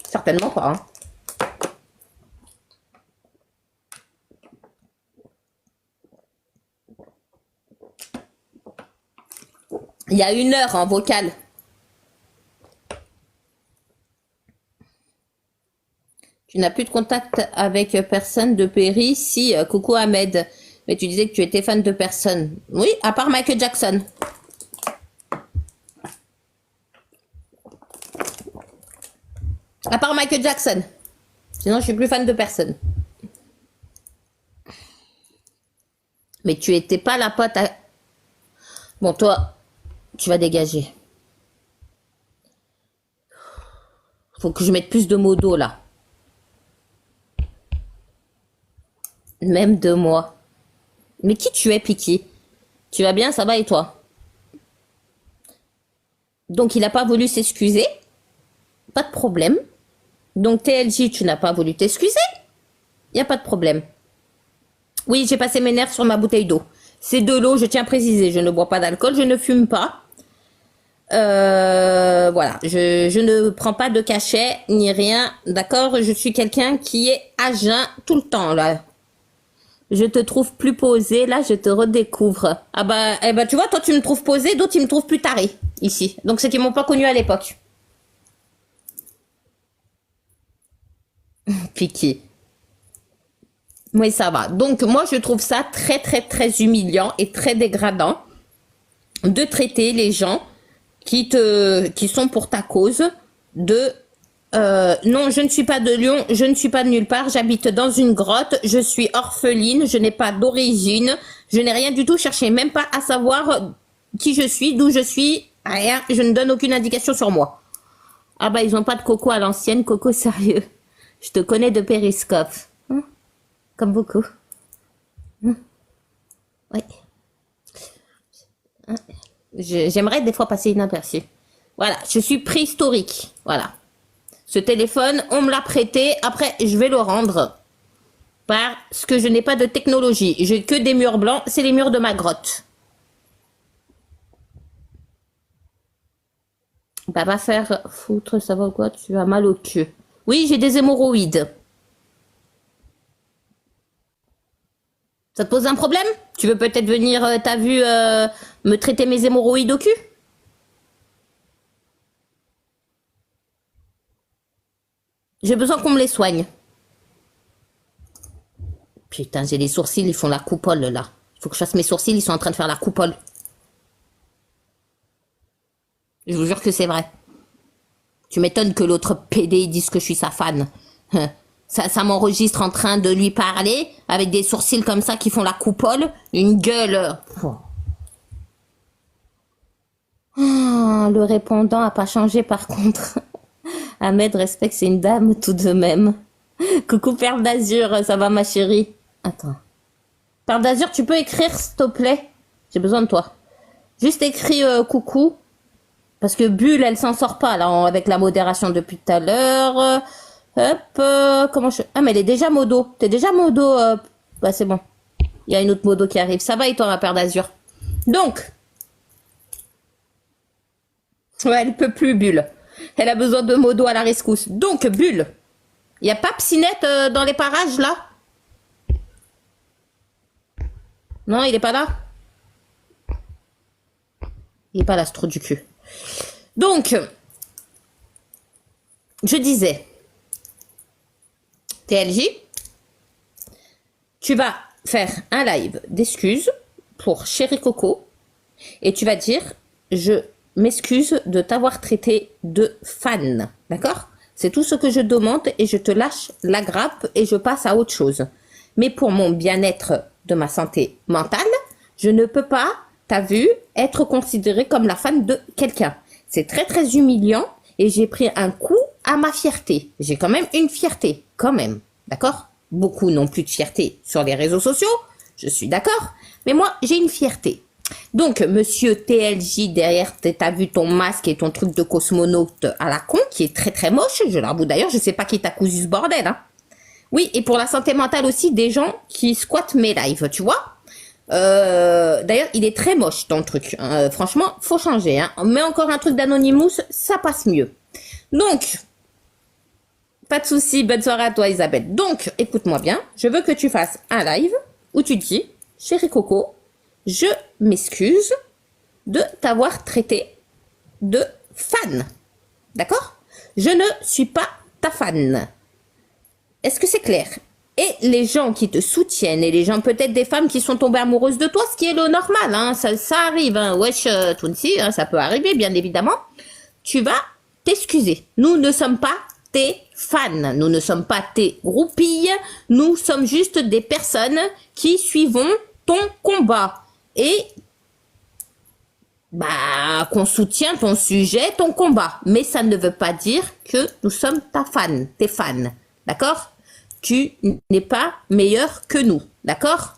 [SPEAKER 1] Certainement pas. Hein. Il y a 1 heure en vocal. Tu n'as plus de contact avec personne de Péry? Si, coucou Ahmed. Mais tu disais que tu étais fan de personne. Oui, à part Michael Jackson. À part Michael Jackson. Sinon, je suis plus fan de personne. Mais tu étais pas la pote à... Bon, toi, tu vas dégager. Faut que je mette plus de modo là. Même 2 mois. Mais qui tu es, Piki? Tu vas bien, ça va et toi? Donc, il n'a pas voulu s'excuser. Pas de problème. Donc, TLJ, tu n'as pas voulu t'excuser. Il n'y a pas de problème. Oui, j'ai passé mes nerfs sur ma bouteille d'eau. C'est de l'eau, je tiens à préciser. Je ne bois pas d'alcool, je ne fume pas. Voilà, je ne prends pas de cachet ni rien, d'accord? Je suis quelqu'un qui est à jeun tout le temps, là. Je te trouve plus posé, là, je te redécouvre. Ah bah, eh bah, tu vois, toi, tu me trouves posé, d'autres, ils me trouvent plus taré, ici. Donc, c'est qu'ils m'ont pas connu à l'époque. Piqué. Oui, ça va. Donc, moi, je trouve ça très, très, très humiliant et très dégradant de traiter les gens qui sont pour ta cause de non, je ne suis pas de Lyon, je ne suis pas de nulle part, j'habite dans une grotte, je suis orpheline, je n'ai pas d'origine, je n'ai rien du tout cherché, même pas à savoir qui je suis, d'où je suis, rien, je ne donne aucune indication sur moi. Ah bah ils ont pas de coco à l'ancienne, coco sérieux. Je te connais de Périscope. Hein, comme beaucoup. Hein, ouais. Hein. J'aimerais des fois passer inaperçu. Voilà, je suis préhistorique. Voilà. Ce téléphone, on me l'a prêté. Après, je vais le rendre. Parce que je n'ai pas de technologie. J'ai que des murs blancs. C'est les murs de ma grotte. Bah, va faire foutre, ça va quoi? Tu as mal au cul. Oui, j'ai des hémorroïdes. Ça te pose un problème? Tu veux peut-être venir, t'as vu, me traiter mes hémorroïdes au cul? J'ai besoin qu'on me les soigne. Putain, j'ai les sourcils, ils font la coupole, là. Il faut que je fasse mes sourcils, ils sont en train de faire la coupole. Je vous jure que c'est vrai. Tu m'étonnes que l'autre PD dise que je suis sa fan. Ça m'enregistre en train de lui parler, avec des sourcils comme ça qui font la coupole, une gueule. Ah, le répondant a pas changé par contre. Ahmed respecte, c'est une dame tout de même. Coucou Perle d'Azur, ça va ma chérie? Attends. Perle d'Azur, tu peux écrire s'il te plaît? J'ai besoin de toi. Juste écris coucou. Parce que Bulle, elle s'en sort pas là avec la modération depuis tout à l'heure. Hop, comment je... Ah mais elle est déjà modo. T'es déjà modo. Bah c'est bon. Il y a une autre modo qui arrive. Ça va et toi ma Perle d'Azur? Donc. Ouais, elle peut plus Bulle. Elle a besoin de modo à la rescousse. Donc, Bulle, il n'y a pas Psynette dans les parages, là? Non, il n'est pas là? Il n'est pas là, ce trou du cul. Donc, je disais, TLJ, tu vas faire un live d'excuses pour Chéri Coco et tu vas dire, je m'excuse de t'avoir traité de fan, d'accord? C'est tout ce que je demande et je te lâche la grappe et je passe à autre chose. Mais pour mon bien-être de ma santé mentale, je ne peux pas, t'as vu, être considérée comme la fan de quelqu'un. C'est très très humiliant et j'ai pris un coup à ma fierté. J'ai quand même une fierté, quand même, d'accord? Beaucoup n'ont plus de fierté sur les réseaux sociaux, je suis d'accord, mais moi j'ai une fierté. Donc, monsieur TLJ, derrière, t'as vu ton masque et ton truc de cosmonaute à la con, qui est très très moche, je l'avoue d'ailleurs, je sais pas qui t'a cousu ce bordel, hein. Oui, et pour la santé mentale aussi, des gens qui squattent mes lives, tu vois. D'ailleurs, il est très moche ton truc, hein. Franchement, faut changer, hein. Mais encore un truc d'Anonymous, ça passe mieux. Donc, pas de souci, bonne soirée à toi Isabelle. Donc, écoute-moi bien, je veux que tu fasses un live où tu dis, chérie Coco, je m'excuse de t'avoir traité de fan. D'accord? Je ne suis pas ta fan. Est-ce que c'est clair? Et les gens qui te soutiennent, et les gens, peut-être des femmes qui sont tombées amoureuses de toi, ce qui est le normal, hein, ça arrive, hein, wesh, Tounsi, hein, ça peut arriver, bien évidemment. Tu vas t'excuser. Nous ne sommes pas tes fans, nous ne sommes pas tes groupilles, nous sommes juste des personnes qui suivons ton combat. Et Bah, qu'on soutient ton sujet, ton combat. Mais ça ne veut pas dire que nous sommes tes fans. D'accord? Tu n'es pas meilleur que nous. D'accord?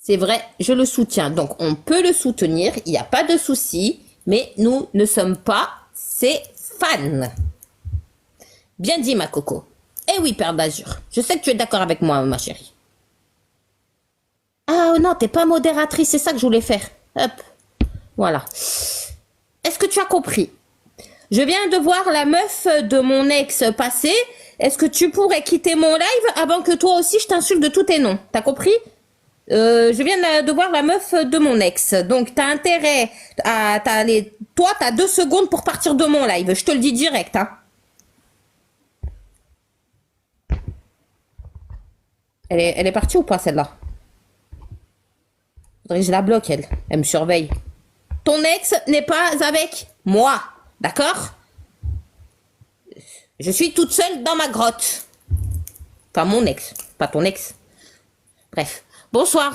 [SPEAKER 1] C'est vrai, je le soutiens. Donc, on peut le soutenir. Il n'y a pas de souci. Mais nous ne sommes pas ses fans. Bien dit, ma coco. Eh oui, Père d'Azur. Je sais que tu es d'accord avec moi, ma chérie. Ah non, t'es pas modératrice, c'est ça que je voulais faire. Hop, voilà. Est-ce que tu as compris? Je viens de voir la meuf de mon ex passer. Est-ce que tu pourrais quitter mon live avant que toi aussi je t'insulte de tous tes noms? T'as compris? Je viens de voir la meuf de mon ex. Donc t'as intérêt à... Toi, t'as 2 secondes pour partir de mon live. Je te le dis direct, hein. Elle est partie ou pas, celle-là? Faudrait que je la bloque, elle. Elle me surveille. Ton ex n'est pas avec moi. D'accord? Je suis toute seule dans ma grotte. Enfin, mon ex. Pas ton ex. Bref. Bonsoir,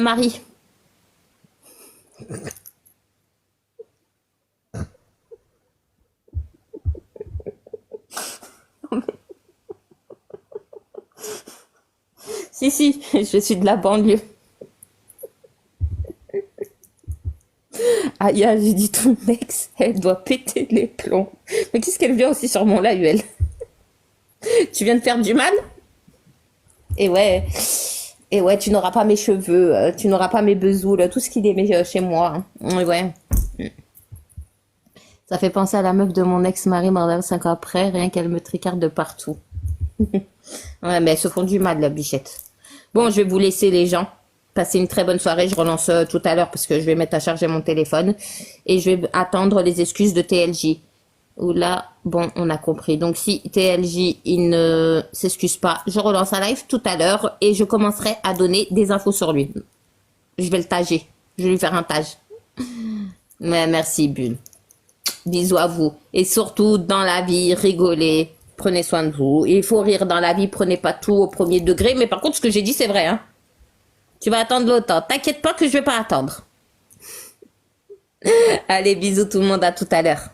[SPEAKER 1] Marie. Si, je suis de la banlieue. Ah, j'ai dit ton ex, elle doit péter les plombs. Mais qu'est-ce qu'elle vient aussi sur mon live, elle? Tu viens de faire du mal? Et ouais, tu n'auras pas mes cheveux, tu n'auras pas mes besoules, tout ce qu'il est chez moi. Hein. Ouais. Ça fait penser à la meuf de mon ex-mari mort 5 ans après, rien qu'elle me tricarde de partout. Ouais, mais elles se font du mal, la bichette. Bon, je vais vous laisser, les gens. Passez une très bonne soirée. Je relance tout à l'heure parce que je vais mettre à charger mon téléphone. Et je vais attendre les excuses de TLJ. Oula, bon, on a compris. Donc, si TLJ, il ne s'excuse pas, je relance un live tout à l'heure et je commencerai à donner des infos sur lui. Je vais le tager. Je vais lui faire un tage. Mais merci, Bulle. Bisous à vous. Et surtout, dans la vie, rigolez. Prenez soin de vous. Il faut rire dans la vie. Prenez pas tout au premier degré. Mais par contre, ce que j'ai dit, c'est vrai. Hein. Tu vas attendre longtemps. T'inquiète pas que je vais pas attendre. Allez, bisous tout le monde. À tout à l'heure.